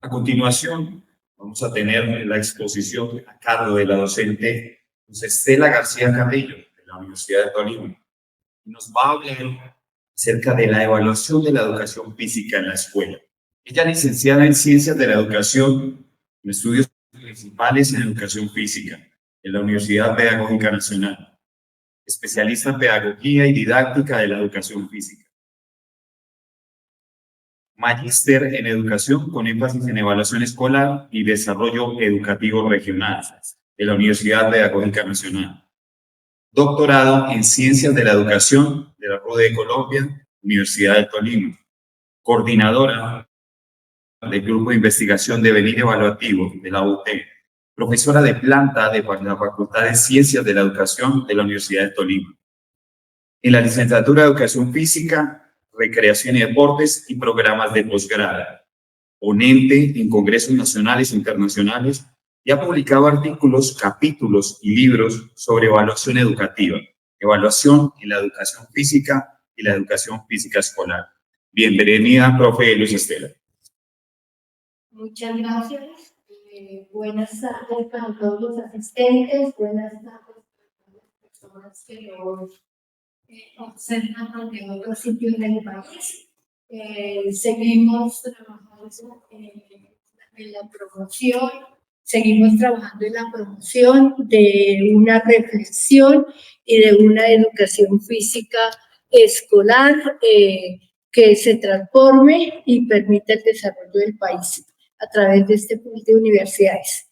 A continuación, vamos a tener la exposición a cargo de la docente Estela García Carrillo, de la Universidad de Tolima. Nos va a hablar acerca de la evaluación de la educación física en la escuela. Ella es licenciada en Ciencias de la Educación, en estudios principales en Educación Física, en la Universidad Pedagógica Nacional, especialista en Pedagogía y Didáctica de la Educación Física. Magíster en Educación con énfasis en Evaluación Escolar y Desarrollo Educativo Regional de la Universidad Pedagógica Nacional. Doctorado en Ciencias de la Educación de la RUDE de Colombia, Universidad de Tolima. Coordinadora del Grupo de Investigación de Devenir Evaluativo de la UT. Profesora de planta de la Facultad de Ciencias de la Educación de la Universidad de Tolima. En la licenciatura de Educación Física, Recreación y Deportes y programas de posgrado. Ponente en congresos nacionales e internacionales y ha publicado artículos, capítulos y libros sobre evaluación educativa, evaluación en la educación física y la educación física escolar. Bienvenida, profe Luz Estela. Muchas gracias. Buenas tardes para todos los asistentes, buenas tardes para las personas que nos observan de otros sitios del país. Seguimos trabajando en la promoción, seguimos trabajando en la promoción de una reflexión y de una educación física escolar que se transforme y permita el desarrollo del país a través de este pool de universidades.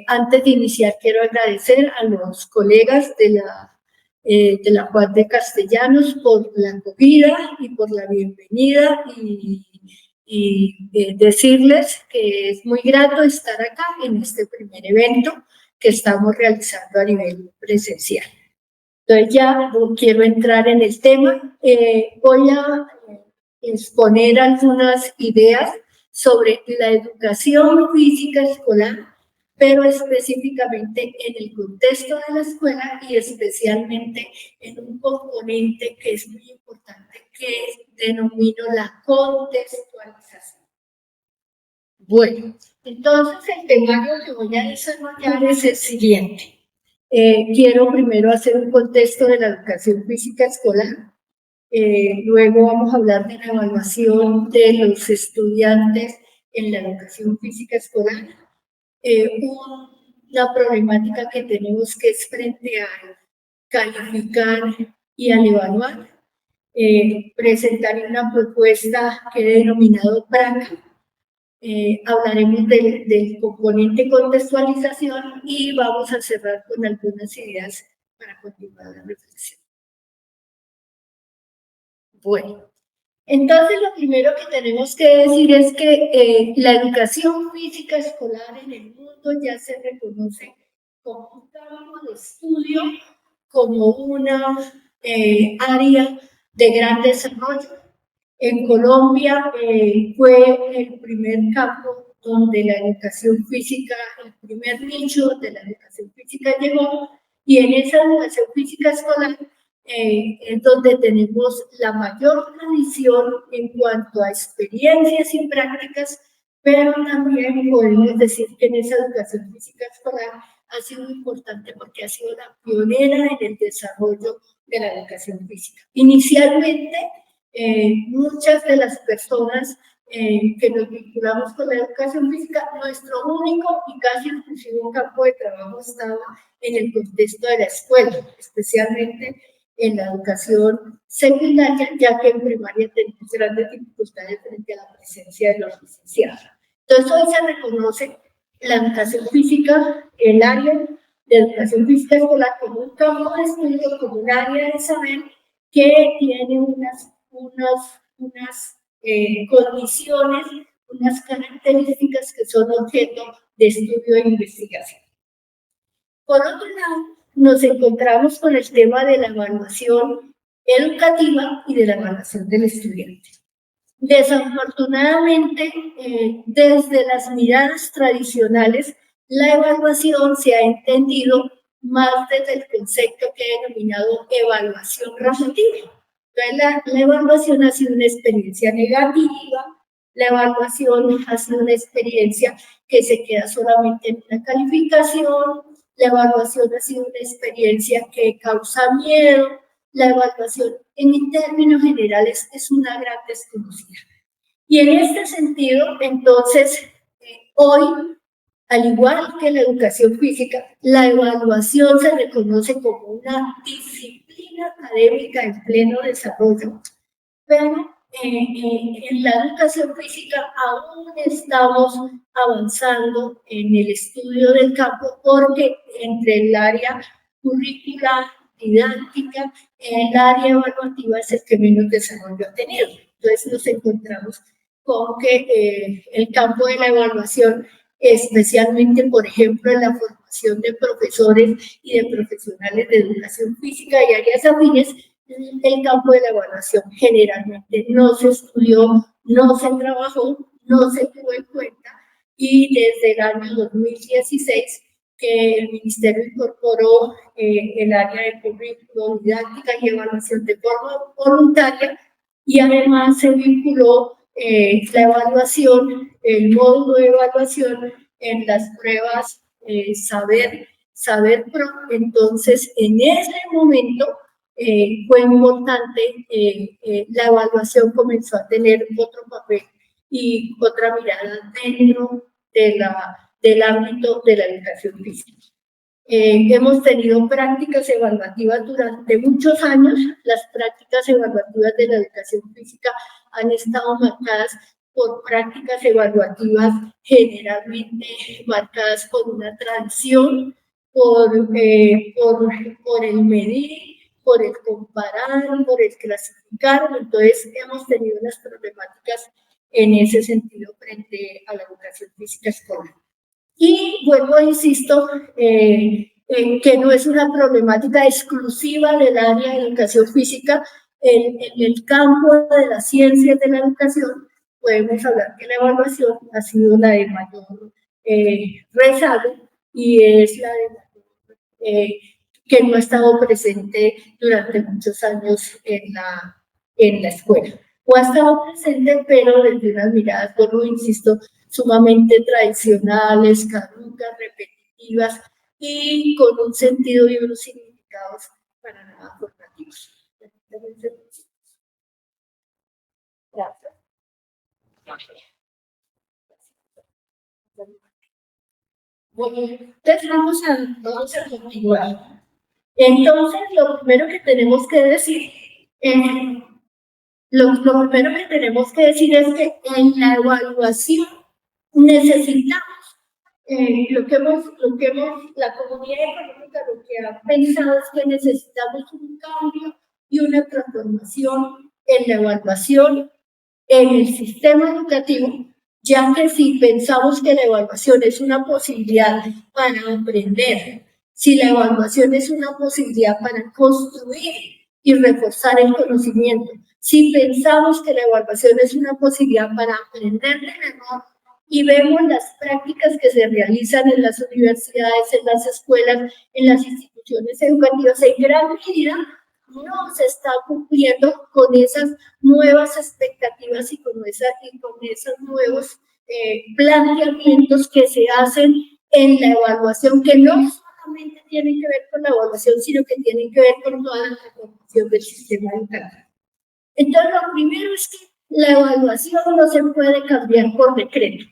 Antes de iniciar, quiero agradecer a los colegas de la UAT de Castellanos por la acogida y por la bienvenida y decirles que es muy grato estar acá en este primer evento que estamos realizando a nivel presencial. Entonces ya quiero entrar en el tema. Voy a exponer algunas ideas sobre la educación física escolar, pero específicamente en el contexto de la escuela y especialmente en un componente que es muy importante, que denomino la contextualización. Bueno, entonces el temario que voy a desarrollar es el siguiente. Quiero primero hacer un contexto de la educación física escolar. Luego vamos a hablar de la evaluación de los estudiantes en la educación física escolar. Una problemática que tenemos que es frente a calificar y al evaluar. Presentaré una propuesta que he denominado PRACA. Hablaremos del componente contextualización y vamos a cerrar con algunas ideas para continuar la reflexión. Bueno, entonces lo primero que tenemos que decir es que la educación física escolar en el mundo ya se reconoce como un campo de estudio, como una área de gran desarrollo. En Colombia fue el primer campo donde la educación física, el primer nicho de la educación física llegó, y en esa educación física escolar es donde tenemos la mayor tradición en cuanto a experiencias y prácticas, pero también podemos decir que en esa educación física escolar ha sido importante porque ha sido la pionera en el desarrollo de la educación física. Inicialmente, muchas de las personas que nos vinculamos con la educación física, nuestro único y casi exclusivo campo de trabajo estaba en el contexto de la escuela, especialmente en la educación secundaria, ya que en primaria tenemos grandes dificultades frente a la presencia de los licenciados. Entonces hoy se reconoce la educación física, el área de educación física escolar, como un campo de estudio, como un área de saber que tiene unas condiciones, unas características que son objeto de estudio e investigación. Por otro lado, nos encontramos con el tema de la evaluación educativa y de la evaluación del estudiante. Desafortunadamente, desde las miradas tradicionales, la evaluación se ha entendido más desde el concepto que he denominado evaluación relativa. Entonces, la evaluación ha sido una experiencia negativa La evaluación ha sido una experiencia que se queda solamente en una calificación, la evaluación ha sido una experiencia que causa miedo, la evaluación en términos generales es una gran desconocida. Y en este sentido, entonces, hoy, al igual que la educación física, la evaluación se reconoce como una disciplina académica en pleno desarrollo, pero en la educación física aún estamos avanzando en el estudio del campo porque entre el área curricular, didáctica, el área evaluativa es el que menos desarrollo ha tenido. Entonces nos encontramos con que el campo de la evaluación, especialmente, por ejemplo, en la formación de profesores y de profesionales de educación física y áreas afines, el campo de la evaluación generalmente no se estudió, no se trabajó, no se tuvo en cuenta, y desde el año 2016 que el Ministerio incorporó el área de currículo, didáctica y evaluación de forma voluntaria, y además se vinculó la evaluación, el módulo de evaluación en las pruebas Saber Pro. Entonces, en ese momento fue importante, la evaluación comenzó a tener otro papel y otra mirada dentro del ámbito de la educación física. Hemos tenido prácticas evaluativas durante muchos años. Las prácticas evaluativas de la educación física han estado marcadas por prácticas evaluativas generalmente marcadas por una transición, por el medir, por el comparar, por el clasificar. Entonces hemos tenido unas problemáticas en ese sentido frente a la educación física escolar. Y vuelvo, insisto, en que no es una problemática exclusiva del área de educación física. En el campo de las ciencias de la educación podemos hablar que la evaluación ha sido la de mayor rezago y es la de mayor, que no ha estado presente durante muchos años en la escuela. O ha estado presente, pero desde unas miradas, vuelvo, insisto, sumamente tradicionales, caducas, repetitivas y con un sentido y unos significados para nada formativos. Gracias. Bueno, entonces vamos a continuar. Entonces, lo primero que tenemos que decir es que en la evaluación necesitamos la comunidad económica lo que ha pensado es que necesitamos un cambio y una transformación en la evaluación en el sistema educativo, ya que si pensamos que la evaluación es una posibilidad para aprender, si la evaluación es una posibilidad para construir y reforzar el conocimiento, si pensamos que la evaluación es una posibilidad para aprender del error, y vemos las prácticas que se realizan en las universidades, en las escuelas, en las instituciones educativas, en gran medida no se está cumpliendo con esas nuevas expectativas y con esos nuevos planteamientos que se hacen en la evaluación, que no solamente tienen que ver con la evaluación, sino que tienen que ver con toda la transformación del sistema educativo. Entonces, lo primero es que la evaluación no se puede cambiar por decreto,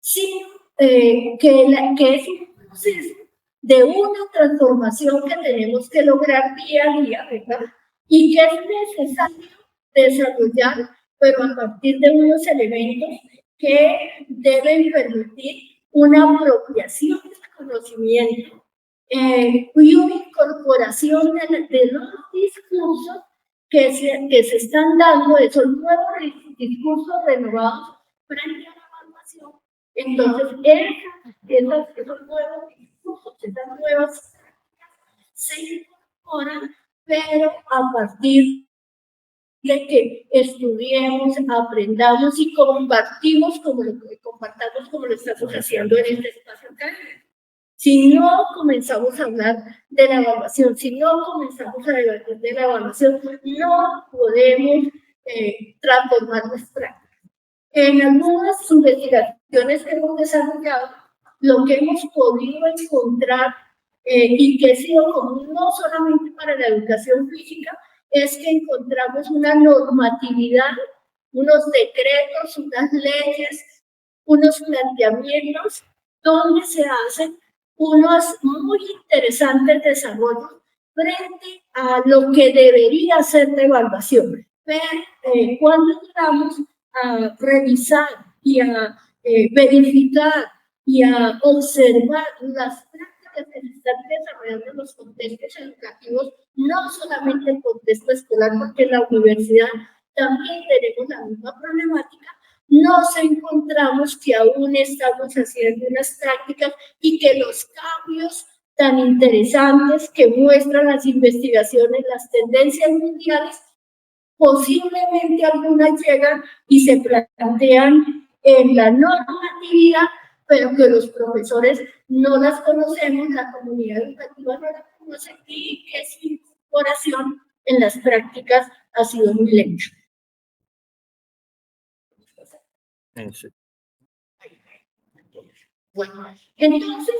sino que es un proceso de una transformación que tenemos que lograr día a día, ¿verdad? Y que es necesario desarrollar, pero a partir de unos elementos que deben permitir una apropiación del conocimiento y una incorporación de los discursos que se están dando, esos nuevos discursos renovados frente a la evaluación. Entonces, esos nuevos discursos, esas nuevas se incorporan, pero a partir de que estudiemos, aprendamos y compartamos como lo estamos haciendo en este espacio académico. Si no comenzamos a hablar de la evaluación, si no comenzamos a debatir de la evaluación, no podemos transformar nuestra práctica. En algunas investigaciones que hemos desarrollado, lo que hemos podido encontrar y que ha sido común no solamente para la educación física, es que encontramos una normatividad, unos decretos, unas leyes, unos planteamientos donde se hacen unos muy interesantes desarrollos frente a lo que debería ser la evaluación. Pero cuando llegamos a revisar y a verificar y a observar las prácticas que se están desarrollando en los contextos educativos, no solamente el contexto escolar, porque en la universidad también tenemos la misma problemática, nos encontramos que aún estamos haciendo unas prácticas y que los cambios tan interesantes que muestran las investigaciones, las tendencias mundiales, posiblemente algunas llegan y se plantean en la normatividad, pero que los profesores no las conocemos, la comunidad educativa no las conoce y que su incorporación en las prácticas ha sido muy lenta. Bueno, entonces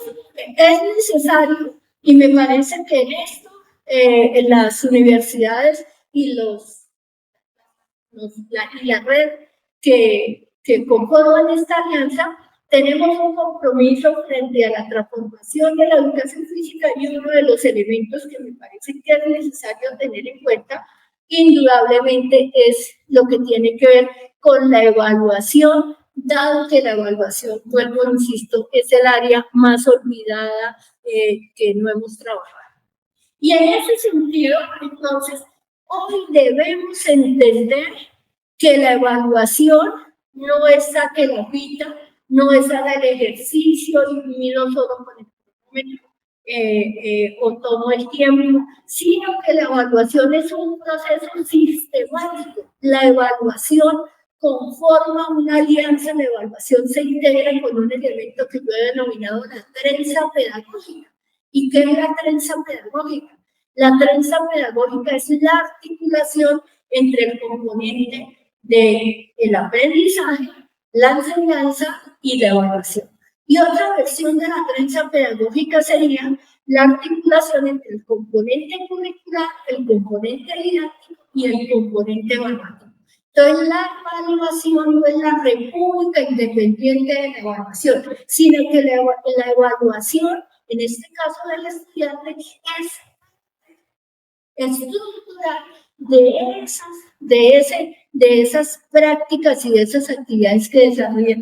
es necesario, y me parece que en esto en las universidades y la red que conforman esta alianza, tenemos un compromiso frente a la transformación de la educación física, y uno de los elementos que me parece que es necesario tener en cuenta, indudablemente, es lo que tiene que ver con la evaluación, dado que la evaluación, vuelvo, insisto, es el área más olvidada que no hemos trabajado. Y en ese sentido, entonces, hoy debemos entender que la evaluación no es a que la pita, no es al ejercicio y mido solo con el cronómetro o tomo el tiempo, sino que la evaluación es un proceso sistemático. La evaluación conforma una alianza, la evaluación se integra con un elemento que yo he denominado la trenza pedagógica. ¿Y qué es la trenza pedagógica? La trenza pedagógica es la articulación entre el componente del aprendizaje, la enseñanza y la evaluación. Y otra versión de la trenza pedagógica sería la articulación entre el componente curricular, el componente didáctico y el componente evaluativo. Entonces, la evaluación no es la república independiente de la evaluación, sino que la evaluación, en este caso del estudiante, es estructural de esas prácticas y de esas actividades que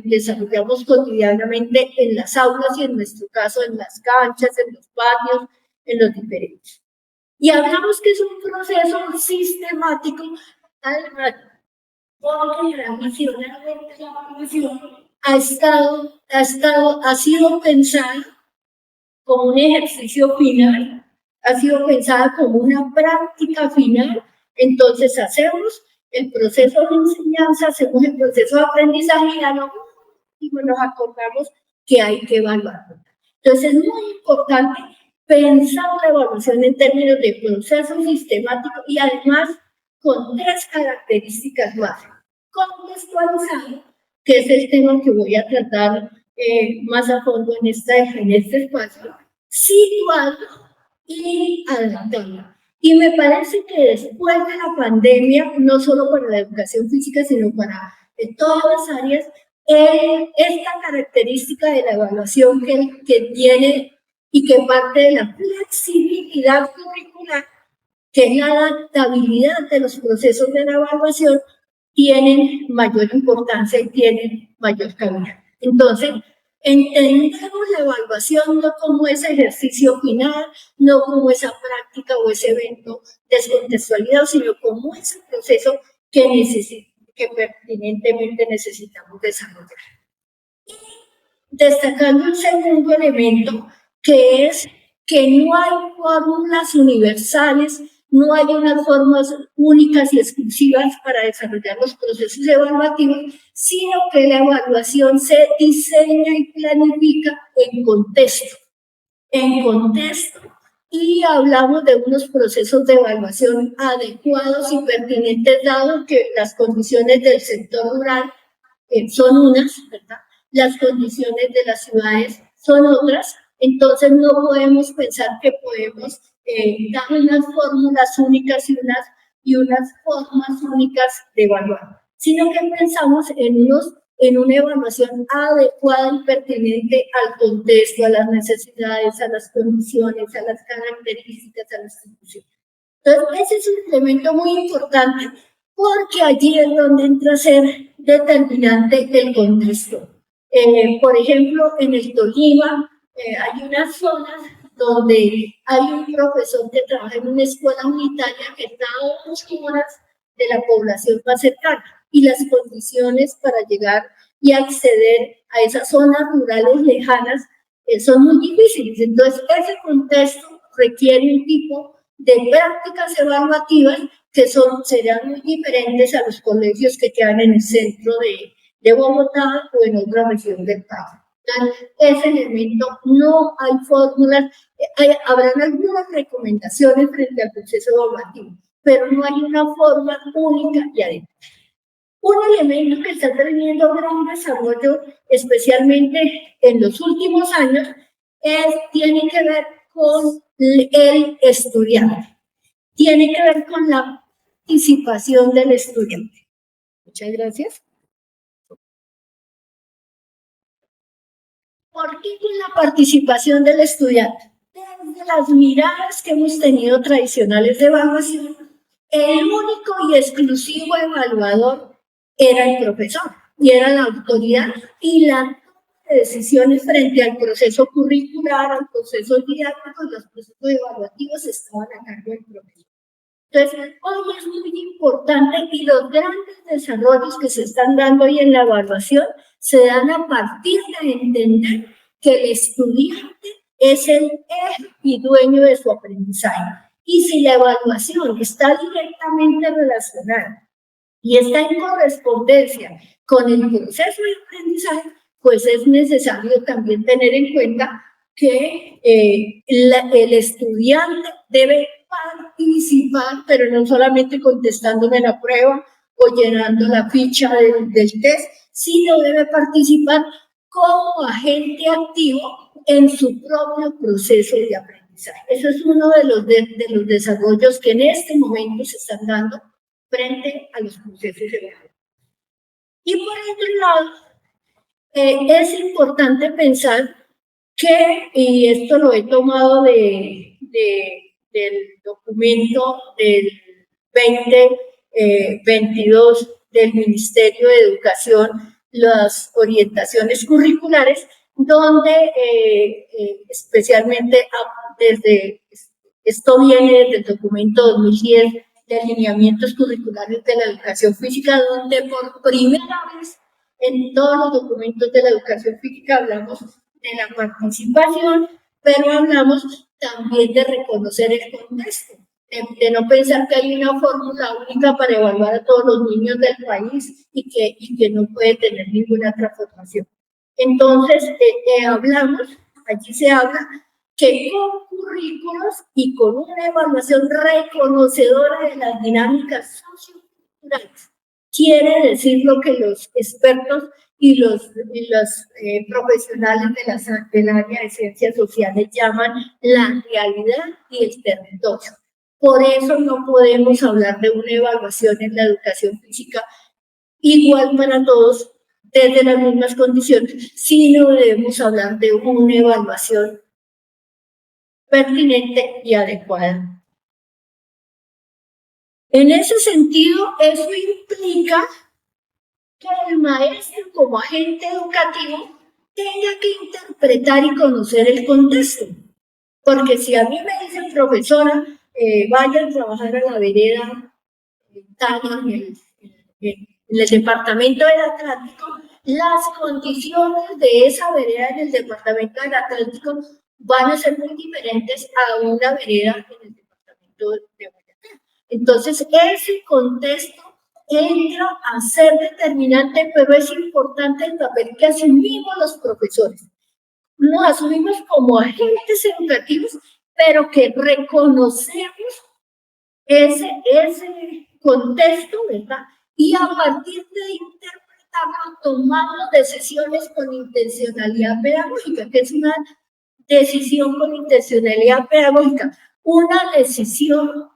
desarrollamos cotidianamente en las aulas y en nuestro caso en las canchas, en los patios, en los diferentes. Y hablamos que es un proceso sistemático, además, porque la misión ha sido pensada como un ejercicio final, ha sido pensada como una práctica final. Entonces hacemos el proceso de enseñanza, hacemos el proceso de aprendizaje y nos acordamos que hay que evaluarlo. Entonces es muy importante pensar la evaluación en términos de proceso sistemático y además con tres características básicas. Contextualizado, que es el tema que voy a tratar más a fondo en este espacio, situado y adaptado. Y me parece que después de la pandemia, no solo para la educación física, sino para todas las áreas, esta característica de la evaluación que tiene y que parte de la flexibilidad curricular, que es la adaptabilidad de los procesos de la evaluación, tienen mayor importancia y tienen mayor cabida. Entonces, entendemos la evaluación no como ese ejercicio final, no como esa práctica o ese evento descontextualizado, sino como ese proceso que pertinentemente necesitamos desarrollar. Y destacando un segundo elemento, que es que no hay fórmulas universales, no hay unas formas únicas y exclusivas para desarrollar los procesos evaluativos, sino que la evaluación se diseña y planifica en contexto. Y hablamos de unos procesos de evaluación adecuados y pertinentes, dado que las condiciones del sector rural son unas, ¿verdad? Las condiciones de las ciudades son otras, entonces no podemos pensar que podemos dar unas fórmulas únicas y unas formas únicas de evaluar, sino que pensamos en una evaluación adecuada y pertinente al contexto, a las necesidades, a las condiciones, a las características, a las instituciones. Entonces, ese es un elemento muy importante porque allí es donde entra a ser determinante el contexto. Por ejemplo, en el Tolima hay unas zonas donde hay un profesor que trabaja en una escuela unitaria que está a 8 horas de la población más cercana y las condiciones para llegar y acceder a esas zonas rurales lejanas son muy difíciles. Entonces, ese contexto requiere un tipo de prácticas evaluativas que serán muy diferentes a los colegios que quedan en el centro de Bogotá o en otra región del país. Entonces, ese elemento no hay fórmulas, habrán algunas recomendaciones frente al proceso evaluativo, pero no hay una forma única y adecuada. Un elemento que está teniendo gran desarrollo, especialmente en los últimos años, tiene que ver con el estudiante, tiene que ver con la participación del estudiante. Muchas gracias. ¿Por qué con la participación del estudiante? Desde las miradas que hemos tenido tradicionales de evaluación, el único y exclusivo evaluador era el profesor y era la autoridad y la de decisiones frente al proceso curricular, al proceso didáctico y los procesos evaluativos estaban a cargo del profesor. Entonces, hoy es muy importante y los grandes desarrollos que se están dando hoy en la evaluación se dan a partir de entender que el estudiante es el eje y dueño de su aprendizaje. Y si la evaluación está directamente relacionada y está en correspondencia con el proceso de aprendizaje, pues es necesario también tener en cuenta que el estudiante debe participar, pero no solamente contestándome la prueba o llenando la ficha del test, sino debe participar como agente activo en su propio proceso de aprendizaje. Eso es uno de los desarrollos que en este momento se están dando frente a los procesos evaluativos. Y por otro lado, es importante pensar que, y esto lo he tomado del documento del 2022 del Ministerio de Educación, las orientaciones curriculares, donde especialmente esto viene desde el documento 2010 de alineamientos curriculares de la educación física, donde por primera vez en todos los documentos de la educación física hablamos de la participación, pero hablamos también de reconocer el contexto, de no pensar que hay una fórmula única para evaluar a todos los niños del país y que no puede tener ninguna transformación. Entonces, allí se habla que con currículos y con una evaluación reconocedora de las dinámicas socioculturales, quiere decir lo que los expertos y los profesionales del área de ciencias sociales llaman la realidad y el territorio. Por eso no podemos hablar de una evaluación en la educación física igual para todos, desde las mismas condiciones, sino debemos hablar de una evaluación pertinente y adecuada. En ese sentido, eso implica que el maestro como agente educativo tenga que interpretar y conocer el contexto. Porque si a mí me dicen, profesora, vaya a trabajar a la vereda en el departamento del Atlántico, las condiciones de esa vereda en el departamento del Atlántico van a ser muy diferentes a una vereda en el departamento de Boyacá. Entonces, ese contexto entra a ser determinante, pero es importante el papel que asumimos los profesores. Nos asumimos como agentes educativos, pero que reconocemos ese contexto, ¿verdad? Y a partir de interpretar estamos tomando decisiones con intencionalidad pedagógica, que es una decisión con intencionalidad pedagógica, una decisión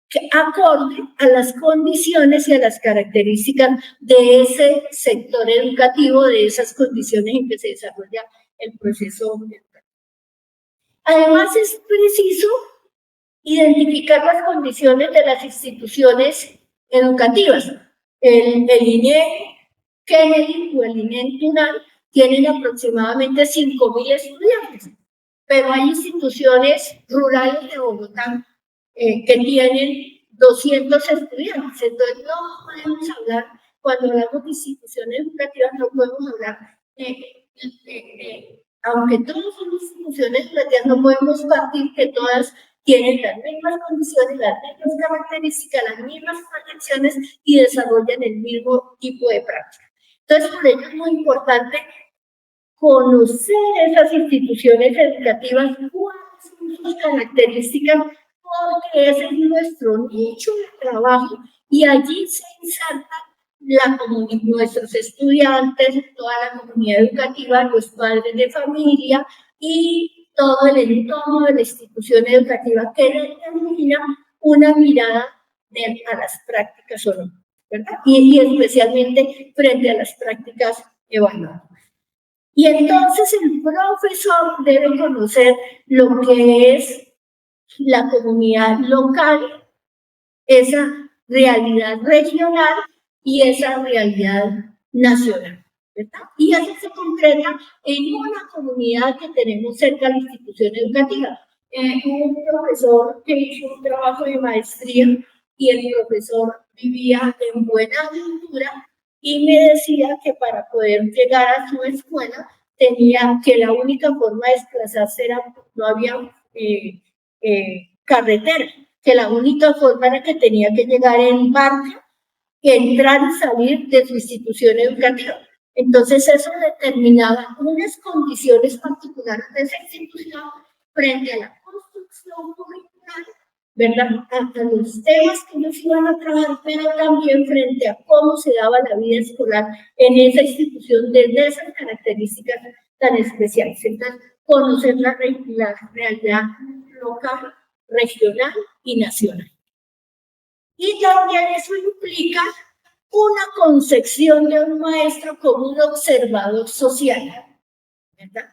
que acorde a las condiciones y a las características de ese sector educativo, de esas condiciones en que se desarrolla el proceso educativo. Además, es preciso identificar las condiciones de las instituciones educativas. El INEC Kennedy o el INEC Tunal tienen aproximadamente 5.000 estudiantes, pero hay instituciones rurales de Bogotá que tienen 200 estudiantes. Entonces, no podemos hablar, cuando hablamos de instituciones educativas, no podemos hablar aunque todas son instituciones educativas, no podemos partir que todas tienen las mismas condiciones, las mismas características, las mismas proyecciones y desarrollan el mismo tipo de práctica. Entonces, por ello es muy importante conocer esas instituciones educativas, cuáles son sus características, porque ese es nuestro nicho de trabajo y allí se inserta nuestros estudiantes, toda la comunidad educativa, los padres de familia y todo el entorno de la institución educativa que determina una mirada a las prácticas o no, ¿verdad? Y especialmente frente a las prácticas evaluadas. Y entonces el profesor debe conocer lo que es la comunidad local, esa realidad regional y esa realidad nacional, ¿verdad? Y eso se concreta en una comunidad que tenemos cerca de la institución educativa. Un profesor que hizo un trabajo de maestría y el profesor vivía en Buenaventura y me decía que para poder llegar a su escuela tenía que la única forma de desplazarse era, no había carretera, que la única forma era que tenía que llegar en barca, entrar y salir de su institución educativa. Entonces eso determinaba unas condiciones particulares de esa institución frente a la construcción curricular, ¿verdad? A los temas que ellos iban a trabajar, pero también frente a cómo se daba la vida escolar en esa institución desde esas características tan especiales. Entonces, conocer la realidad local, regional y nacional. Y también eso implica una concepción de un maestro como un observador social, ¿verdad?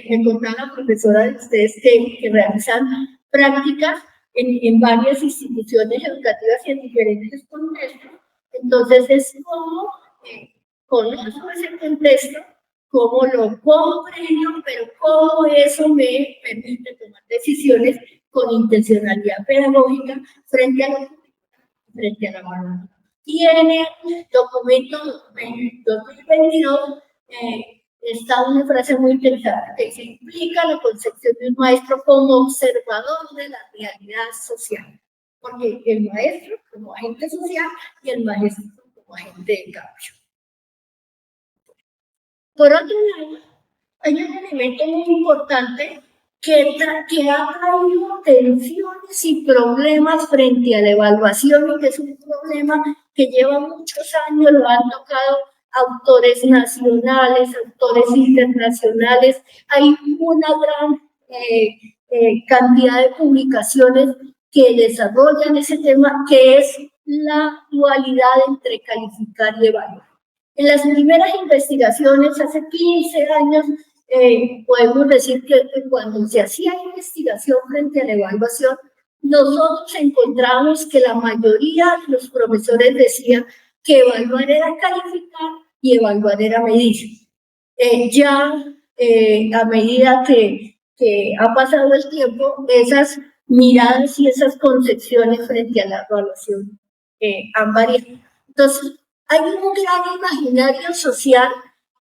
Me contaba la profesora de ustedes que realizan prácticas en varias instituciones educativas y en diferentes contextos. Entonces es como conozco ese contexto, cómo lo comprendo, pero cómo eso me permite tomar decisiones con intencionalidad pedagógica frente a la mano. Tiene documento 2022, está una frase muy interesante que dice: implica la concepción de un maestro como observador de la realidad social, porque el maestro como agente social y el maestro como agente de cambio. Por otro lado, hay un elemento muy importante que ha traído tensiones y problemas frente a la evaluación, y que es un problema que lleva muchos años, lo han tocado autores nacionales, autores internacionales. Hay una gran cantidad de publicaciones que desarrollan ese tema, que es la dualidad entre calificar y evaluar. En las primeras investigaciones, hace 15 años, podemos decir que cuando se hacía investigación frente a la evaluación, nosotros encontrábamos que la mayoría de los profesores decían que evaluar era calificar y evaluar era medir. A medida que ha pasado el tiempo, esas miradas y esas concepciones frente a la evaluación han variado. Entonces, hay un gran imaginario social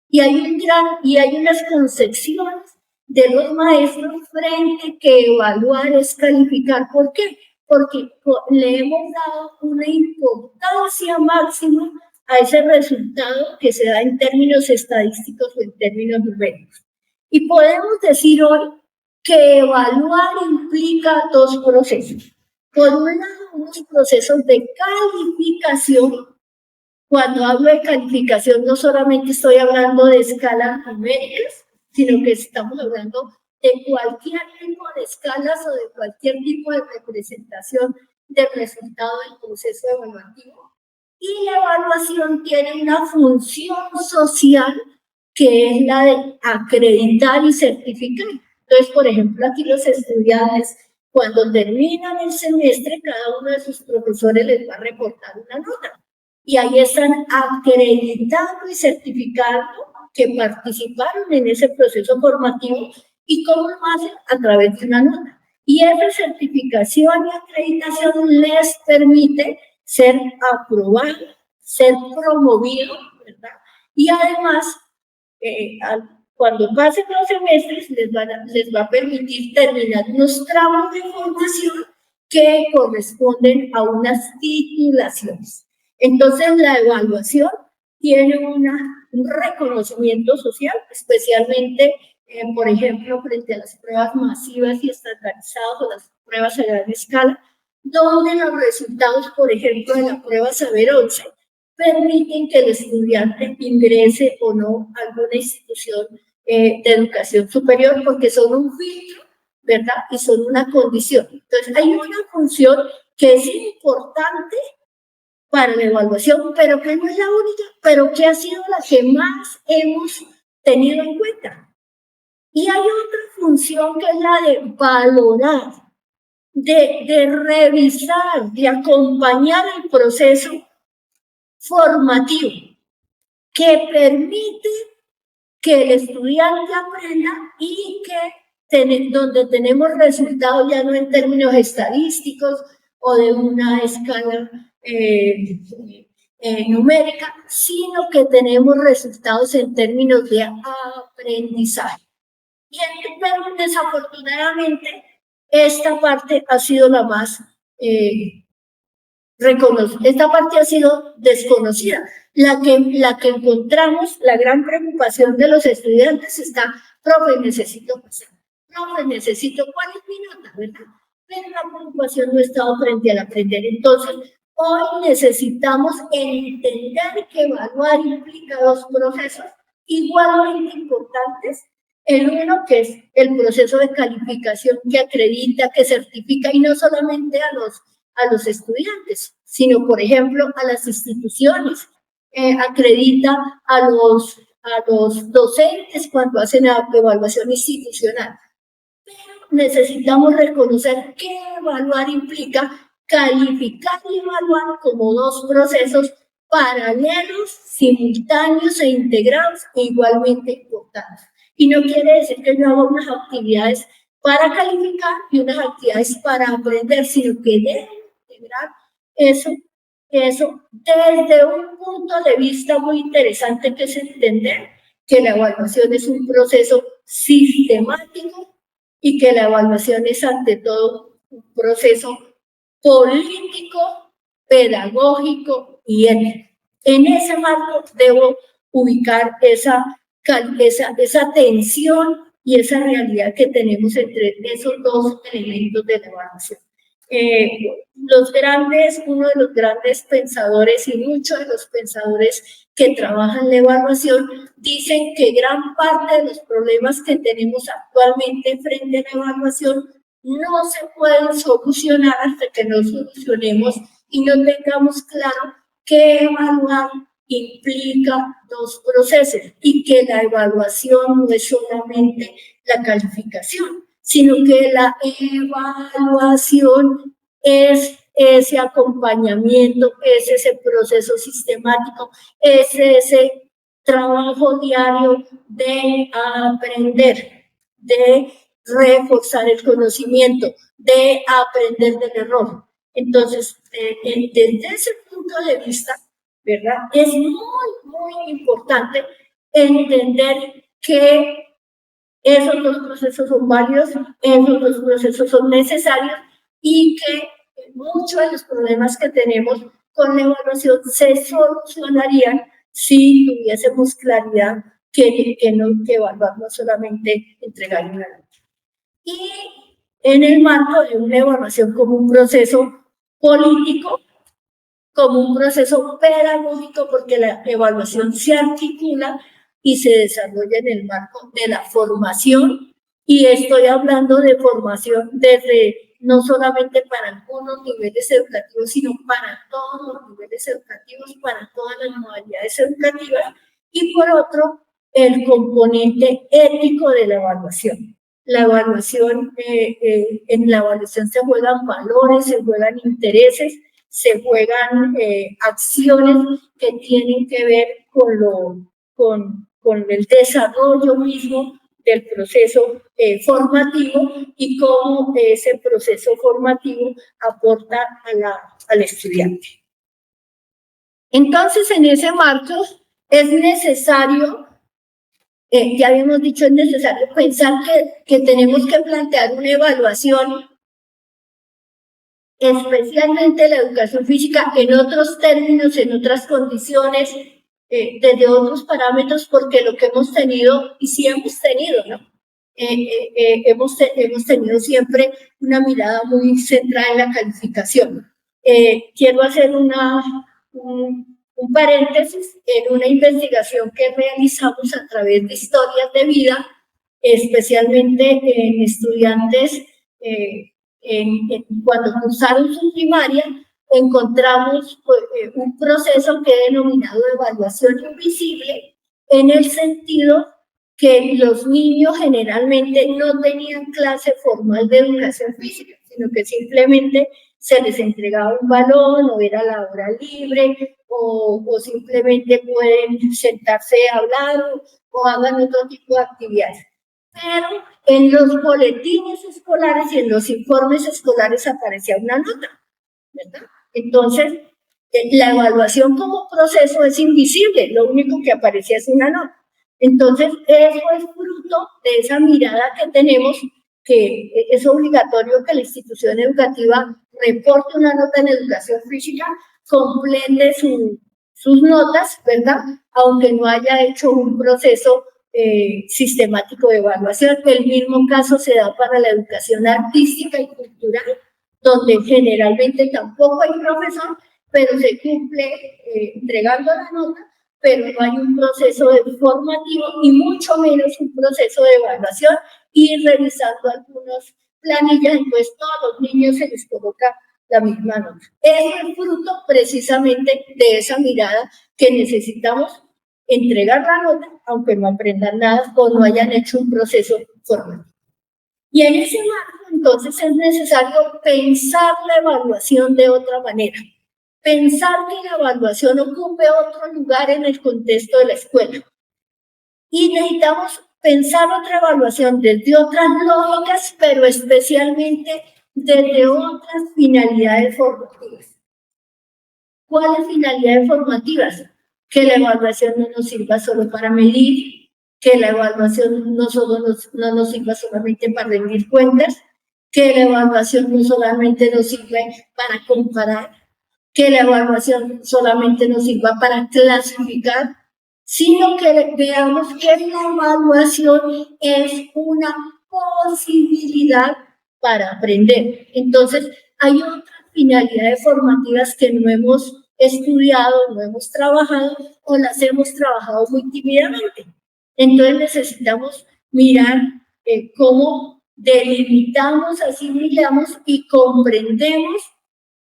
y hay unas concepciones de los maestros frente que evaluar es calificar. ¿Por qué? Porque le hemos dado una importancia máxima a ese resultado que se da en términos estadísticos o en términos numéricos. Y podemos decir hoy que evaluar implica dos procesos. Por un lado, unos procesos de calificación, Cuando hablo de calificación, no solamente estoy hablando de escalas numéricas, sino que estamos hablando de cualquier tipo de escalas o de cualquier tipo de representación del resultado del proceso evaluativo. Y la evaluación tiene una función social que es la de acreditar y certificar. Entonces, por ejemplo, aquí los estudiantes, cuando terminan el semestre, cada uno de sus profesores les va a reportar una nota. Y ahí están acreditando y certificando que participaron en ese proceso formativo y cómo lo hacen a través de una nota. Y esa certificación y acreditación les permite ser aprobados, ser promovidos, ¿verdad? Y además, cuando pasen los semestres, les va a permitir terminar unos tramos de formación que corresponden a unas titulaciones. Entonces, la evaluación tiene un reconocimiento social, especialmente, por ejemplo, frente a las pruebas masivas y estandarizadas o las pruebas a gran escala, donde los resultados, por ejemplo, de la prueba Saber 11 permiten que el estudiante ingrese o no a alguna institución de educación superior, porque son un filtro, ¿verdad? Y son una condición. Entonces, hay una función que es importante para la evaluación, pero que no es la única, pero que ha sido la que más hemos tenido en cuenta. Y hay otra función que es la de valorar, de revisar, de acompañar el proceso formativo, que permite que el estudiante aprenda y que donde tenemos resultados ya no en términos estadísticos o de una escala numérica, sino que tenemos resultados en términos de aprendizaje. Y desafortunadamente esta parte ha sido la más esta parte ha sido desconocida. La que encontramos, la gran preocupación de los estudiantes está, profe, necesito pasar, profe, necesito, ¿cuál es mi nota, verdad? Pero la preocupación no está frente al aprender. Entonces, hoy necesitamos entender que evaluar implica dos procesos igualmente importantes. El uno, que es el proceso de calificación que acredita, que certifica, y no solamente a los estudiantes, sino, por ejemplo, a las instituciones. Acredita a los docentes cuando hacen la evaluación institucional. Pero necesitamos reconocer que evaluar implica calificar y evaluar como dos procesos paralelos, simultáneos e integrados e igualmente importantes. Y no quiere decir que yo haga unas actividades para calificar y unas actividades para aprender, sino que deben integrar eso desde un punto de vista muy interesante, que es entender que la evaluación es un proceso sistemático y que la evaluación es ante todo un proceso político, pedagógico y ético. En ese marco debo ubicar esa tensión y esa realidad que tenemos entre esos dos elementos de la evaluación. Uno de los grandes pensadores y muchos de los pensadores que trabajan la evaluación dicen que gran parte de los problemas que tenemos actualmente frente a la evaluación no se pueden solucionar hasta que no solucionemos y no tengamos claro que evaluar implica dos procesos y que la evaluación no es solamente la calificación, sino que la evaluación es ese acompañamiento, es ese proceso sistemático, es ese trabajo diario de aprender, de reforzar el conocimiento, de aprender del error. Entonces, desde ese punto de vista, ¿verdad? Es muy importante entender que esos dos procesos son válidos, esos dos procesos son necesarios y que muchos de los problemas que tenemos con la evaluación se solucionarían si tuviésemos claridad que evaluar no solamente entregar una nota. Y en el marco de una evaluación como un proceso político, como un proceso pedagógico, porque la evaluación se articula y se desarrolla en el marco de la formación, y estoy hablando de formación desde no solamente para algunos niveles educativos, sino para todos los niveles educativos, para todas las modalidades educativas, y por otro, el componente ético de la evaluación. La evaluación, en la evaluación se juegan valores, se juegan intereses, se juegan acciones que tienen que ver con el desarrollo mismo del proceso formativo y cómo ese proceso formativo aporta al estudiante. Entonces, en ese marco es necesario, ya habíamos dicho, es necesario pensar que tenemos que plantear una evaluación, especialmente la educación física, en otros términos, en otras condiciones, desde otros parámetros, porque lo que hemos tenido, y sí hemos tenido, ¿no? Hemos tenido siempre una mirada muy centrada en la calificación. Quiero hacer un paréntesis en una investigación que realizamos a través de historias de vida, especialmente en estudiantes cuando cursaron su primaria, encontramos un proceso que he denominado evaluación invisible, en el sentido que los niños generalmente no tenían clase formal de educación física, sino que simplemente se les entregaba un balón, o era la hora libre, o simplemente pueden sentarse a hablar, o hagan otro tipo de actividades. Pero en los boletines escolares y en los informes escolares aparecía una nota, ¿verdad? Entonces, la evaluación como proceso es invisible, lo único que aparecía es una nota. Entonces, eso es fruto de esa mirada que tenemos, que es obligatorio que la institución educativa reporte una nota en educación física, complete sus notas, ¿verdad? Aunque no haya hecho un proceso sistemático de evaluación. El mismo caso se da para la educación artística y cultural, donde generalmente tampoco hay profesor, pero se cumple entregando la nota, pero no hay un proceso formativo y mucho menos un proceso de evaluación y revisando algunas planillas, entonces todos los niños se les coloca la misma nota. Es el fruto precisamente de esa mirada que necesitamos entregar la nota, aunque no aprendan nada o no hayan hecho un proceso formativo. Y en ese marco, entonces, es necesario pensar la evaluación de otra manera. Pensar que la evaluación ocupe otro lugar en el contexto de la escuela. Y necesitamos pensar otra evaluación desde otras lógicas, pero especialmente desde otras finalidades formativas. ¿Cuáles finalidades formativas? Que la evaluación no nos sirva solo para medir, que la evaluación no nos sirva solamente para rendir cuentas, que la evaluación no solamente nos sirve para comparar, que la evaluación solamente nos sirva para clasificar, sino que veamos que la evaluación es una posibilidad para aprender. Entonces, hay otras finalidades formativas que no hemos estudiado, no hemos trabajado o las hemos trabajado muy tímidamente. Entonces necesitamos mirar cómo delimitamos, asimilamos y comprendemos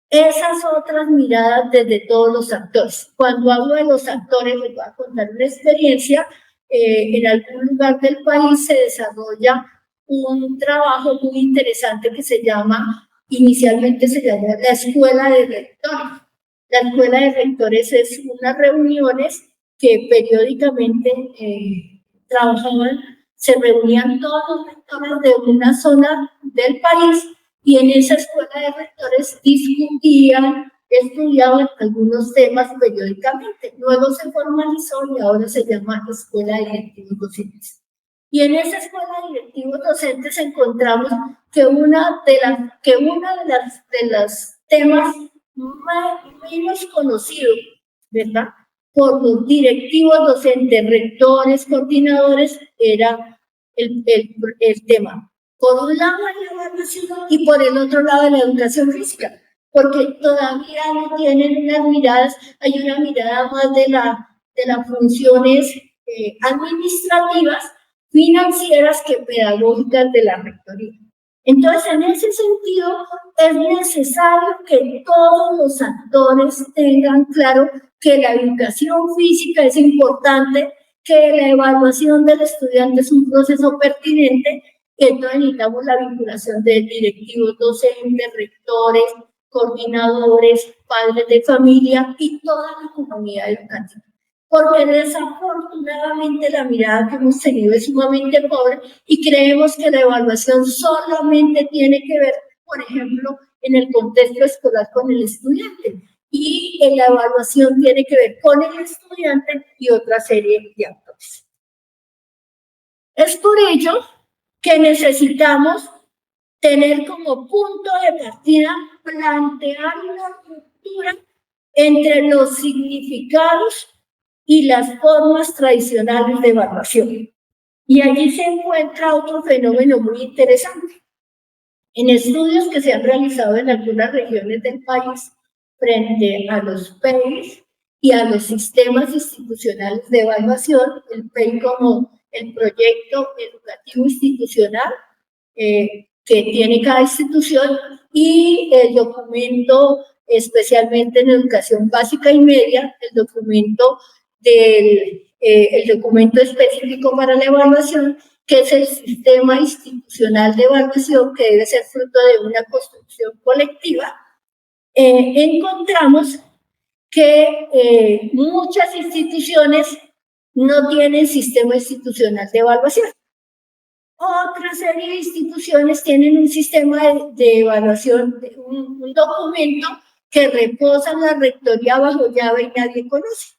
esas otras miradas desde todos los actores. Cuando hablo de los actores, les voy a contar una experiencia. En algún lugar del país se desarrolla un trabajo muy interesante que inicialmente se llamó la Escuela de Rectores. La Escuela de Rectores es unas reuniones que periódicamente se reunían todos los rectores de una zona del país, y en esa escuela de rectores discutían, estudiaban algunos temas periódicamente. Luego se formalizó y ahora se llama Escuela de Directivos Docentes. Y en esa escuela de directivos docentes encontramos que una de las temas menos conocidos, ¿verdad?, por los directivos docentes, rectores, coordinadores, era el tema. Por un lado, la evaluación y por el otro lado, la educación física. porque todavía no tienen unas miradas, hay una mirada más de las funciones administrativas, financieras que pedagógicas de la rectoría. Entonces, en ese sentido, es necesario que todos los actores tengan claro que la educación física es importante, que la evaluación del estudiante es un proceso pertinente, que entonces necesitamos la vinculación de directivos, docentes, rectores, coordinadores, padres de familia y toda la comunidad educativa. Porque desafortunadamente la mirada que hemos tenido es sumamente pobre y creemos que la evaluación solamente tiene que ver, por ejemplo, en el contexto escolar con el estudiante, y la evaluación tiene que ver con el estudiante y otra serie de actores. Es por ello que necesitamos tener como punto de partida plantear una ruptura entre los significados y las formas tradicionales de evaluación. Y allí se encuentra otro fenómeno muy interesante. En estudios que se han realizado en algunas regiones del país frente a los PEIs y a los sistemas institucionales de evaluación, el PEI como el proyecto educativo institucional que tiene cada institución, y el documento, especialmente en educación básica y media, el documento específico para la evaluación, que es el sistema institucional de evaluación, que debe ser fruto de una construcción colectiva. Encontramos que muchas instituciones no tienen sistema institucional de evaluación. Otra serie de instituciones tienen un sistema de evaluación, un documento que reposa en la rectoría bajo llave y nadie conoce.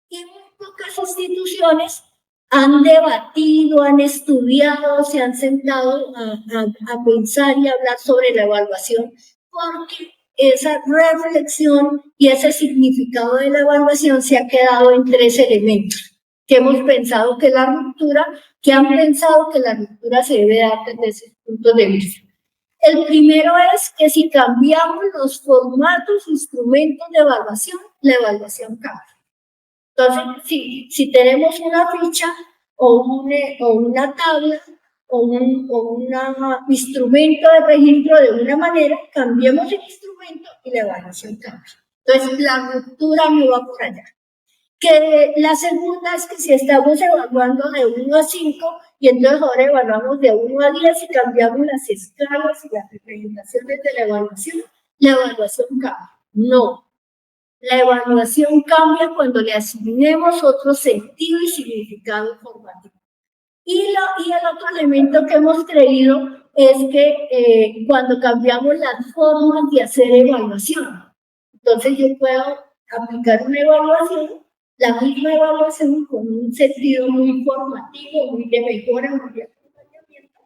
Y muy pocas instituciones han debatido, han estudiado, se han sentado a pensar y hablar sobre la evaluación, porque esa reflexión y ese significado de la evaluación se ha quedado en tres elementos que hemos pensado que la ruptura, que han pensado que la ruptura se debe dar desde ese punto de vista. El primero es que si cambiamos los formatos, instrumentos de evaluación, la evaluación cambia. Entonces, si tenemos una ficha o una tabla o un instrumento de registro de una manera, cambiemos el instrumento y la evaluación cambia. Entonces, la ruptura no va por allá. Que la segunda es que si estamos evaluando de 1 a 5 y entonces ahora evaluamos de 1 a 10 y cambiamos las escalas y las representaciones de la evaluación cambia. No. La evaluación cambia cuando le asignemos otro sentido y significado formativo. Y el otro elemento que hemos creído es que cuando cambiamos las formas de hacer evaluación, entonces yo puedo aplicar una evaluación, la misma evaluación con un sentido muy formativo, muy de mejora, muy de acompañamiento,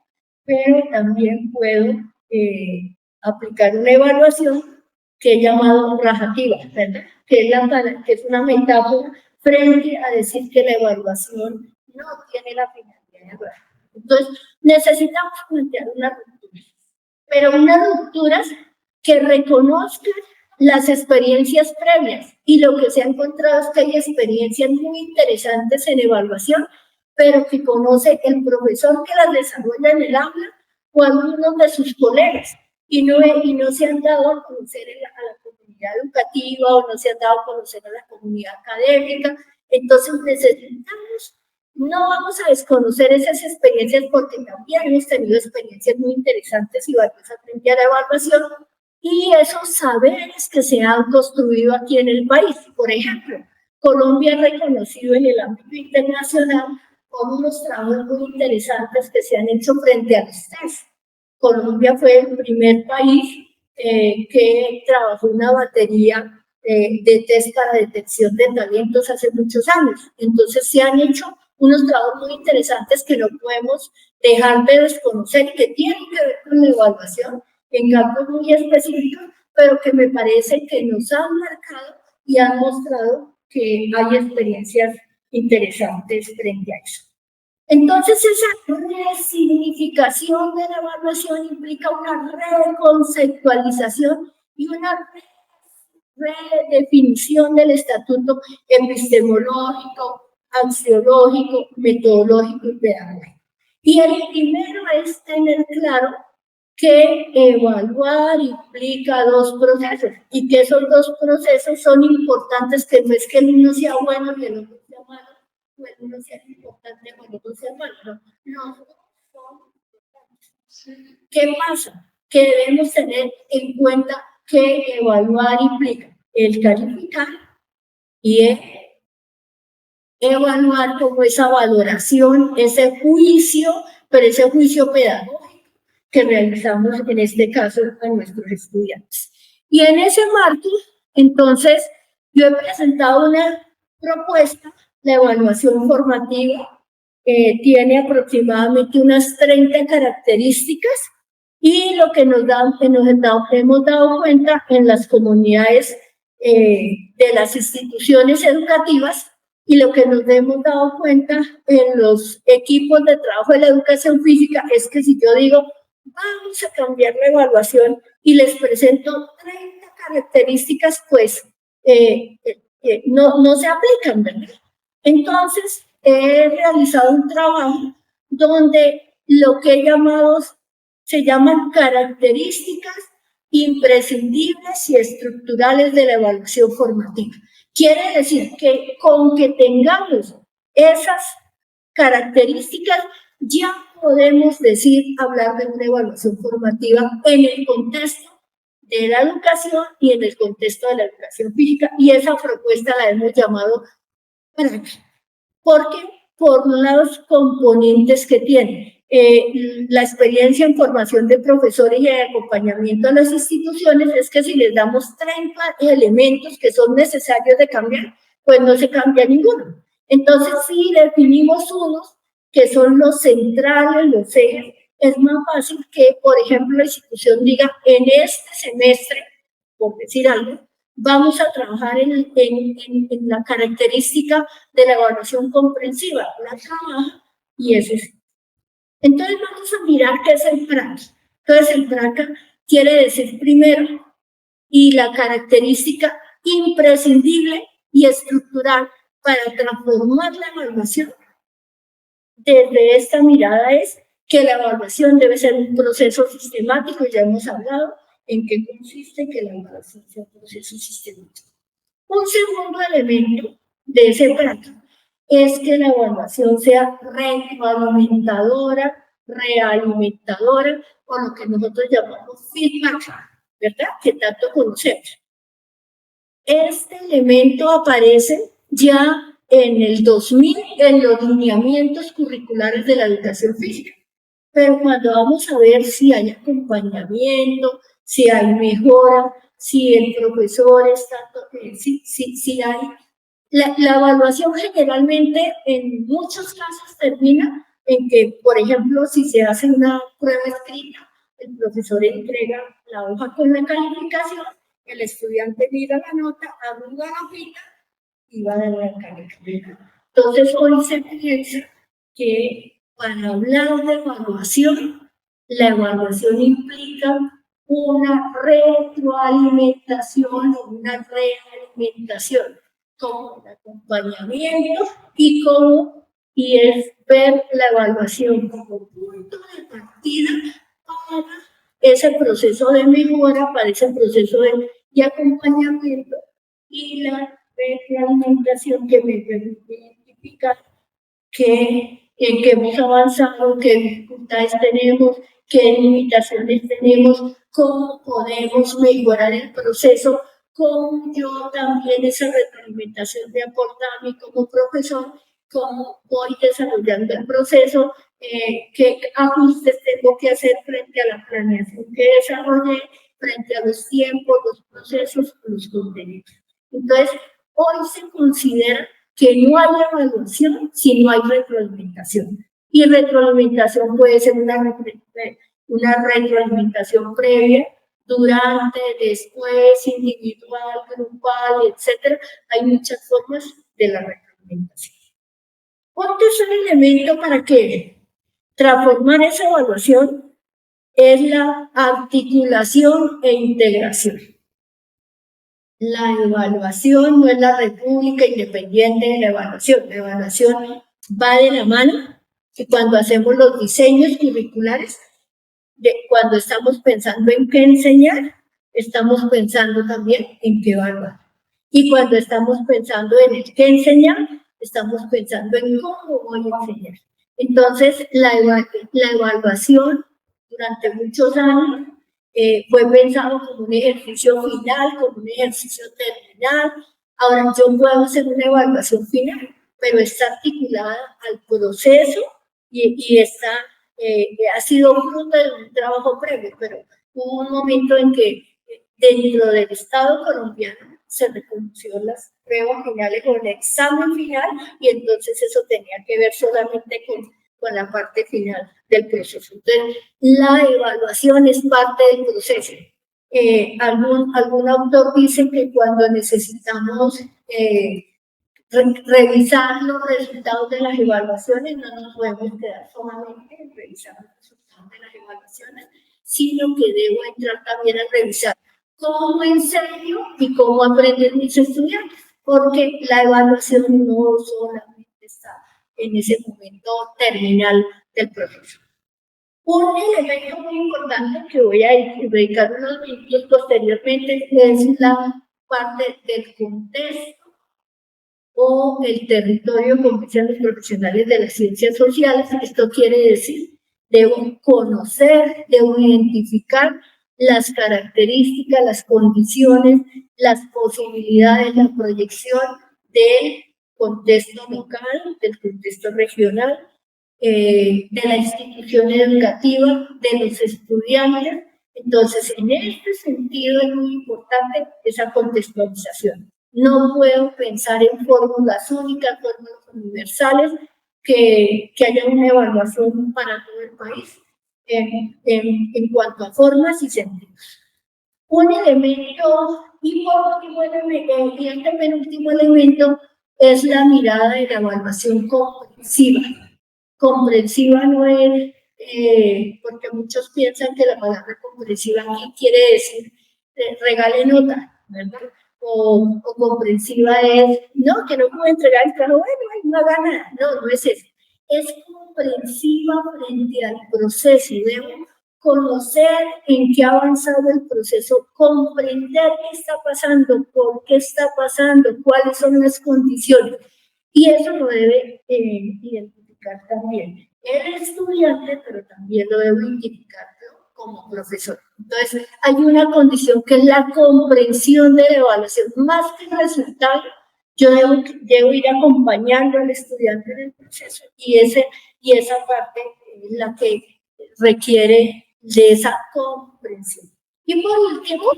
pero también puedo aplicar una evaluación que he llamado rajativa, ¿verdad? Que es una metáfora frente a decir que la evaluación no tiene la finalidad de evaluar. Entonces, necesitamos plantear una ruptura, pero unas rupturas que reconozcan las experiencias previas, y lo que se ha encontrado es que hay experiencias muy interesantes en evaluación, pero que conoce el profesor que las desarrolla en el aula o algunos de sus colegas, y no se han dado a conocer a la comunidad educativa o no se han dado a conocer a la comunidad académica. Entonces no vamos a desconocer esas experiencias, porque también hemos tenido experiencias muy interesantes y valiosas frente a la evaluación, y esos saberes que se han construido aquí en el país. Por ejemplo, Colombia es reconocido en el ámbito internacional por unos trabajos muy interesantes que se han hecho frente a los test. Colombia fue el primer país que trabajó una batería de test para detección de talentos hace muchos años. Entonces se han hecho unos trabajos muy interesantes que no podemos dejar de desconocer y que tienen que ver con la evaluación en campos muy específicos, pero que me parece que nos han marcado y han mostrado que hay experiencias interesantes frente a eso. Entonces, esa resignificación de la evaluación implica una reconceptualización y una redefinición del estatuto epistemológico, axiológico, metodológico y pedagógico. Y el primero es tener claro que evaluar implica dos procesos y que esos dos procesos son importantes, que no es que el uno sea bueno y el otro sea malo, o el uno sea importante o el otro sea malo, no, los dos son importantes. ¿Qué pasa? Que debemos tener en cuenta que evaluar implica el calificar y evaluar como esa valoración, ese juicio, pero ese juicio pedagógico que realizamos en este caso a nuestros estudiantes. Y en ese marco, entonces, yo he presentado una propuesta, la evaluación formativa, tiene aproximadamente unas 30 características y lo que hemos dado cuenta en las comunidades de las instituciones educativas y lo que nos hemos dado cuenta en los equipos de trabajo de la educación física es que si yo digo, vamos a cambiar la evaluación y les presento 30 características, pues no se aplican, ¿verdad? Entonces, he realizado un trabajo donde lo que he llamado, se llaman características imprescindibles y estructurales de la evaluación formativa. Quiere decir que con que tengamos esas características, ya podemos hablar de una evaluación formativa en el contexto de la educación y en el contexto de la educación física, y esa propuesta la hemos llamado PRAC. ¿Por qué? Por los componentes que tiene. La experiencia en formación de profesores y de acompañamiento a las instituciones es que si les damos 30 elementos que son necesarios de cambiar, pues no se cambia ninguno. Entonces, si definimos unos que son los centrales, los ejes, es más fácil que, por ejemplo, la institución diga, en este semestre, por decir algo, vamos a trabajar en la característica de la evaluación comprensiva, la trabaja y eso es. Entonces vamos a mirar qué es el PRAC. Entonces el PRAC quiere decir primero, y la característica imprescindible y estructural para transformar la evaluación desde esta mirada es que la evaluación debe ser un proceso sistemático, ya hemos hablado en qué consiste que la evaluación sea un proceso sistemático. Un segundo elemento de ese plato es que la evaluación sea retroalimentadora, realimentadora, o lo que nosotros llamamos feedback, ¿verdad? Que tanto conocemos. Este elemento aparece ya en el 2000 en los lineamientos curriculares de la educación física. Pero cuando vamos a ver si hay acompañamiento, si hay mejora, si el profesor está, si hay... La evaluación generalmente en muchos casos termina en que, por ejemplo, si se hace una prueba escrita, el profesor entrega la hoja con la calificación, el estudiante mira la nota, arruga la hojita y va de nuevo a calificar. Entonces, hoy se piensa que para hablar de evaluación, la evaluación implica una retroalimentación o una realimentación, como el acompañamiento y es ver la evaluación como punto de partida para ese proceso de mejora, para ese proceso de acompañamiento y la retroalimentación que me permite identificar en qué hemos avanzado, qué dificultades tenemos, qué limitaciones tenemos, cómo podemos mejorar el proceso, cómo yo también esa retroalimentación me aporta a mí como profesor, cómo voy desarrollando el proceso, qué ajustes tengo que hacer frente a la planeación que desarrollé, frente a los tiempos, los procesos, los contenidos. Entonces, hoy se considera que no hay evaluación si no hay retroalimentación. Y retroalimentación puede ser una retroalimentación previa, durante, después, individual, grupal, etc. Hay muchas formas de la retroalimentación. Otro elemento para que transformar esa evaluación es la articulación e integración. La evaluación no es la república independiente de la evaluación. La evaluación va de la mano y cuando hacemos los diseños curriculares, cuando estamos pensando en qué enseñar, estamos pensando también en qué evaluar. Y cuando estamos pensando en el qué enseñar, estamos pensando en cómo voy a enseñar. Entonces, la evaluación durante muchos años fue pensado como un ejercicio final, como un ejercicio terminal. Ahora yo puedo hacer una evaluación final, pero está articulada al proceso y está, ha sido fruto de un trabajo previo, pero hubo un momento en que dentro del Estado colombiano se reconoció las pruebas finales con el examen final y entonces eso tenía que ver solamente con la parte final del proceso. Entonces, la evaluación es parte del proceso. Algún autor dice que cuando necesitamos revisar los resultados de las evaluaciones, no nos podemos quedar solamente en revisar los resultados de las evaluaciones, sino que debo entrar también a revisar cómo enseño y cómo aprenden mis estudiantes, porque la evaluación no solamente está en ese momento terminal del proceso. Un elemento muy importante que voy a dedicar unos minutos posteriormente es la parte del contexto o el territorio, como dicen los profesionales de las ciencias sociales. Esto quiere decir, debo conocer, debo identificar las características, las condiciones, las posibilidades, la proyección del contexto local, del contexto regional, de la institución educativa, de los estudiantes. Entonces, en este sentido es muy importante esa contextualización. No puedo pensar en fórmulas únicas, fórmulas universales, que haya una evaluación para todo el país en cuanto a formas y sentidos. Un elemento, y este penúltimo elemento, es la mirada de la evaluación comprensiva. Comprensiva no es, porque muchos piensan que la palabra comprensiva aquí quiere decir regale nota, ¿verdad? O comprensiva es, no, que no puedo entregar el carro, bueno, no haga nada. No, no es eso. Es comprensiva frente al proceso. Debo conocer en qué ha avanzado el proceso, comprender qué está pasando, por qué está pasando, cuáles son las condiciones. Y eso lo debe identificar también el estudiante, pero también lo debo identificar como profesor. Entonces, hay una condición que es la comprensión de la evaluación. Más que el resultado, yo debo ir acompañando al estudiante en el proceso y esa parte es la que requiere de esa comprensión. Y por último,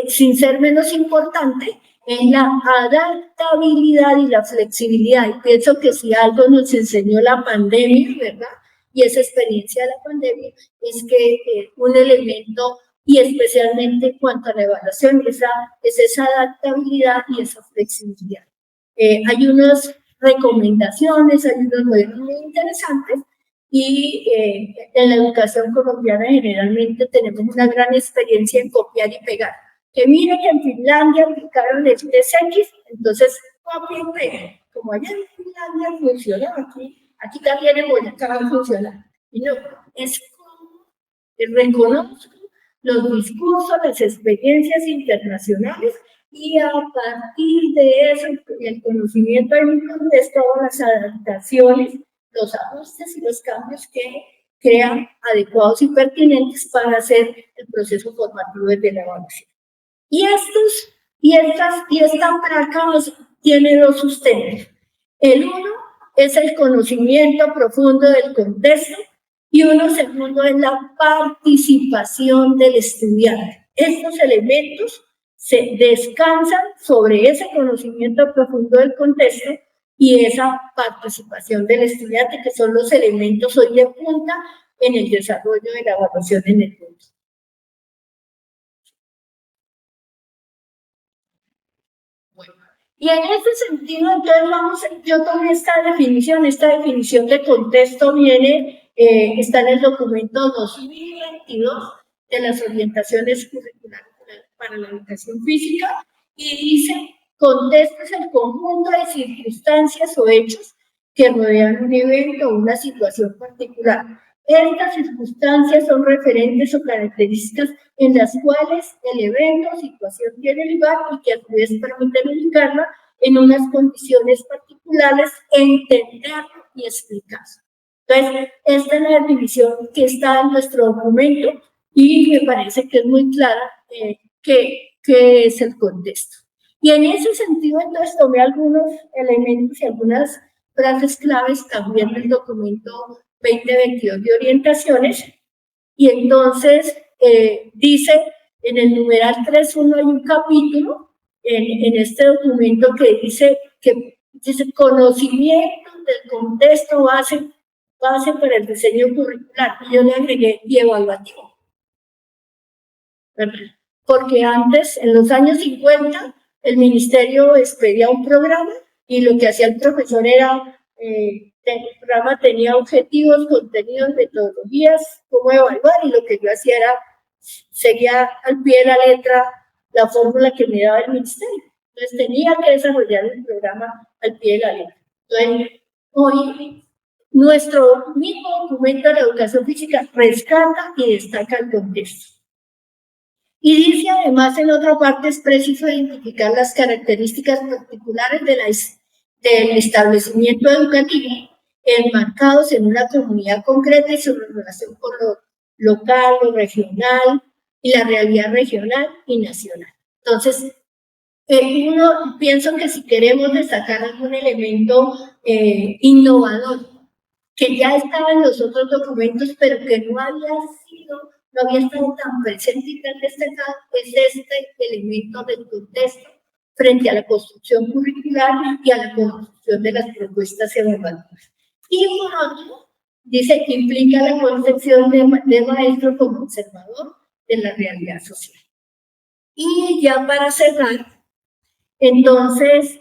sin ser menos importante, es la adaptabilidad y la flexibilidad. Y pienso que si algo nos enseñó la pandemia, ¿verdad? Y esa experiencia de la pandemia es que un elemento, y especialmente en cuanto a la evaluación, es esa adaptabilidad y esa flexibilidad. Hay unas recomendaciones, hay unos modelos muy interesantes, y en la educación colombiana generalmente tenemos una gran experiencia en copiar y pegar. Que mire que en Finlandia aplicaron el 3X, entonces copia y pega. Como allá en Finlandia funcionó, aquí también en Boyacá va a funcionar. Y no, es como reconozco los discursos, las experiencias internacionales y a partir de eso, el conocimiento de mi contexto, las adaptaciones, los ajustes y los cambios que crean adecuados y pertinentes para hacer el proceso formativo desde la evaluación. Y esta placa tiene dos sustentos. El uno es el conocimiento profundo del contexto y uno segundo es la participación del estudiante. Estos elementos se descansan sobre ese conocimiento profundo del contexto y esa participación del estudiante, que son los elementos hoy de punta en el desarrollo de la evaluación en el mundo. Bueno, y en ese sentido, entonces yo tomé esta definición de contexto viene, está en el documento 2022 de las orientaciones curriculares para la educación física, y dice: contexto es el conjunto de circunstancias o hechos que rodean un evento o una situación particular. Estas circunstancias son referentes o características en las cuales el evento o situación tiene lugar y que a su vez permiten ubicarla en unas condiciones particulares, entenderlo y explicarlo. Entonces, esta es la definición que está en nuestro documento y me parece que es muy clara que es el contexto. Y en ese sentido, entonces, tomé algunos elementos y algunas frases claves también del documento 2022 de orientaciones, y entonces dice en el numeral 3.1 hay un capítulo en este documento que dice conocimiento del contexto base para el diseño curricular, y yo le agregué y evaluativo, ¿verdad? Porque antes, en los años 50, el ministerio expedía un programa y lo que hacía el profesor era, el programa tenía objetivos, contenidos, metodologías, cómo evaluar, y lo que yo hacía era, seguía al pie de la letra la fórmula que me daba el ministerio. Entonces tenía que desarrollar el programa al pie de la letra. Entonces, hoy nuestro mismo documento de la educación física rescata y destaca el contexto. Y dice además en otra parte: es preciso identificar las características particulares del establecimiento educativo enmarcados en una comunidad concreta y su relación con lo local, lo regional y la realidad regional y nacional. Entonces, uno pienso que si queremos destacar algún elemento innovador que ya estaba en los otros documentos, pero que no había estado tan presente y tan destacado, es este elemento del contexto frente a la construcción curricular y a la construcción de las propuestas evaluativas. Y por otro, dice que implica la concepción de maestro como observador de la realidad social. Y ya para cerrar, entonces,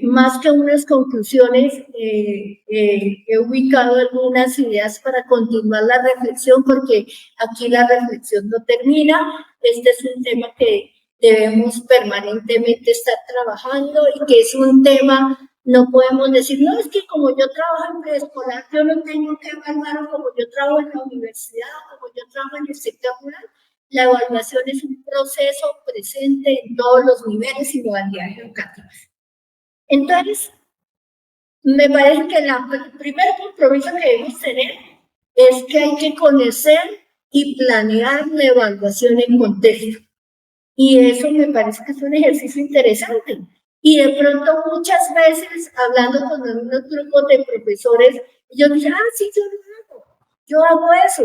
más que unas conclusiones, he ubicado algunas ideas para continuar la reflexión, porque aquí la reflexión no termina. Este es un tema que debemos permanentemente estar trabajando y que es un tema, no podemos decir, no, es que como yo trabajo en preescolar, yo no tengo que evaluar, o como yo trabajo en la universidad, o como yo trabajo en el sector rural. La evaluación es un proceso presente en todos los niveles y modalidades educativas. Entonces, me parece que el primer compromiso que debemos tener es que hay que conocer y planear la evaluación en contexto. Y eso me parece que es un ejercicio interesante. Y de pronto muchas veces, hablando con algunos grupos de profesores, ellos dicen: sí, yo hago eso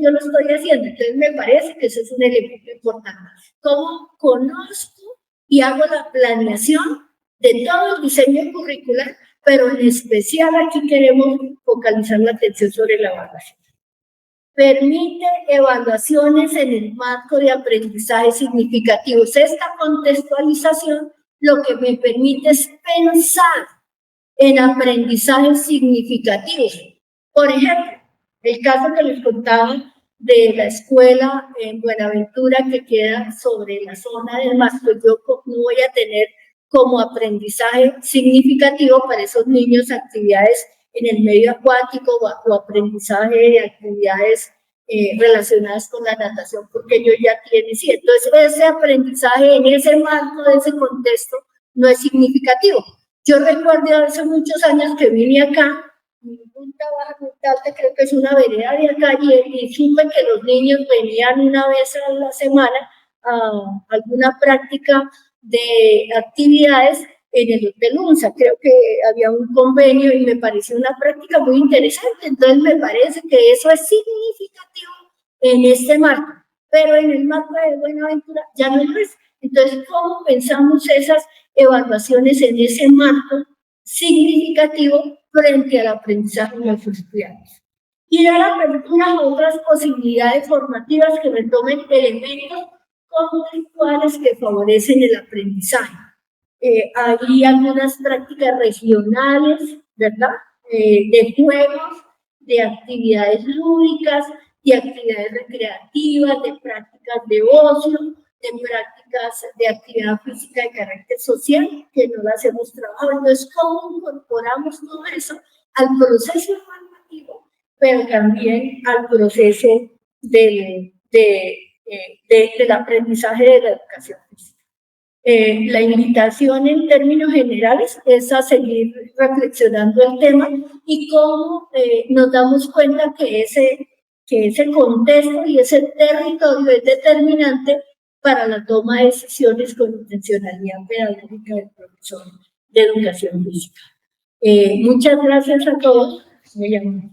yo lo estoy haciendo. Entonces me parece que ese es un elemento importante. ¿Cómo conozco y hago la planeación de todo el diseño curricular? Pero en especial aquí queremos focalizar la atención sobre la evaluación. Permite evaluaciones en el marco de aprendizaje significativos. Esta contextualización lo que me permite es pensar en aprendizajes significativos. Por ejemplo, el caso que les contaba de la escuela en Buenaventura, que queda sobre la zona del mar, pues yo no voy a tener como aprendizaje significativo para esos niños actividades en el medio acuático o aprendizaje de actividades relacionadas con la natación, porque ellos ya tienen, sí. Entonces, ese aprendizaje en ese marco, de ese contexto, no es significativo. Yo recuerdo hace muchos años que vine acá, Punta Baja, Punta Alta, creo que es una vereda de acá, y supe que los niños venían una vez a la semana a alguna práctica de actividades en el Hotel UNSA. Creo que había un convenio y me pareció una práctica muy interesante. Entonces me parece que eso es significativo en este marco, pero en el marco de Buenaventura ya no lo es. Entonces, ¿cómo pensamos esas evaluaciones en ese marco significativo frente al aprendizaje de los estudiantes? Y dar apertura a otras posibilidades formativas que retomen elementos conceptuales que favorecen el aprendizaje. Hay algunas prácticas regionales, ¿verdad? De juegos, de actividades lúdicas, de actividades recreativas, de prácticas de ocio, en prácticas de actividad física de carácter social, que no las hemos trabajado. Entonces, ¿cómo incorporamos todo eso al proceso formativo, pero también al proceso del aprendizaje de la educación física? La invitación en términos generales es a seguir reflexionando el tema y cómo nos damos cuenta que ese contexto y ese territorio es determinante para la toma de decisiones con intencionalidad pedagógica del profesor de educación física. Muchas gracias a todos. Muy amable.